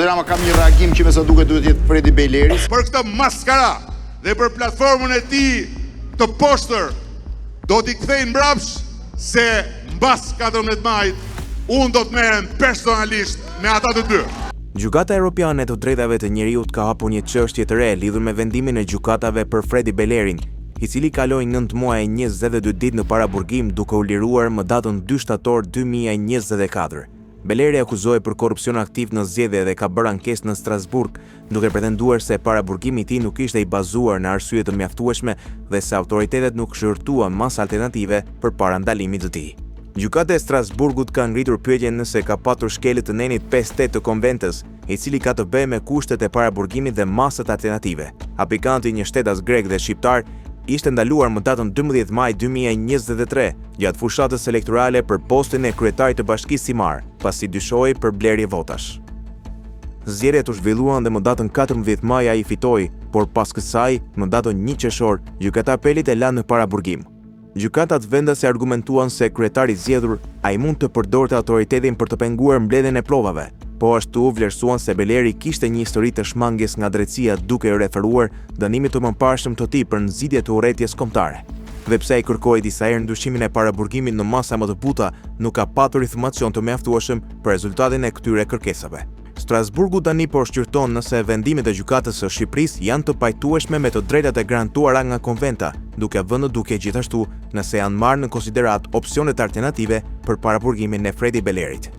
Zoti Rama kam një reagim që me sa duket duhet jetë Fredi Bejleri. Për këtë maskara dhe për platformën e tij të poshtër do t'i kthejnë mbrapsh se mbas 14 majit unë do të merrem personalisht me ata të dy. Gjykata Evropiane e të Drejtave të Njeriut ka hapur një çështje të re lidhur me vendimin e gjykatave për Fredi Bejlerin, i cili kaloi 9 muaj e 22 ditë në paraburgim duke u liruar më datën 2 shtator 2024. Bejleri akuzohej për korrupsion aktiv në zgjedhje dhe ka bërë ankesë në Strasburg, duke pretenduar se paraburgimi i tij nuk ishte i bazuar në arsye të mjaftueshme dhe se autoritetet nuk shërtuan mas alternative përpara ndalimit të tij. Gjykata e Strasburgut ka ngritur pyetjen nëse ka patur shkelje të nenit 58 të konventës, i cili ka të bëjë me kushtet e paraburgimit dhe masat alternative. Aplikanti, një shtetas grek dhe shqiptar, ishte ndaluar më datën 12 maj 2023 gjatë fushatës elektorale për postin e kryetarit të Bashkisë Simar, pasi dyshohej për blerje votash. Zgjedhjet u zhvilluan dhe më datën 14 maj ai fitoi, por pas kësaj, më datën 1 qershor, gjykata apelit e la në paraburgim. Gjykatat vendase argumentuan se kryetari i zgjedhur ai mund të përdorte autoritetin për të penguar mbledhjen e provave, po ashtu vlerësuan se Bejleri kishte një histori të shmangjes nga drejtësia duke referuar dënimit të mëparshëm të tij për nxitje të urrëties kombëtare. Dhe pse ai kërkoi disa herë ndryshimin e paraburgimit në masa më të buta, nuk ka patur informacion të mjaftueshëm për rezultatin e këtyre kërkesave. Strasburgu tani po shqyrton nëse vendimet e gjykatës së Shqipërisë janë të pajtueshme me të drejtat e garantuara nga konventa, duke vënë duke gjithashtu nëse janë marrë në konsiderat opsionet alternative për paraburgimin e Fredi Bejlerit.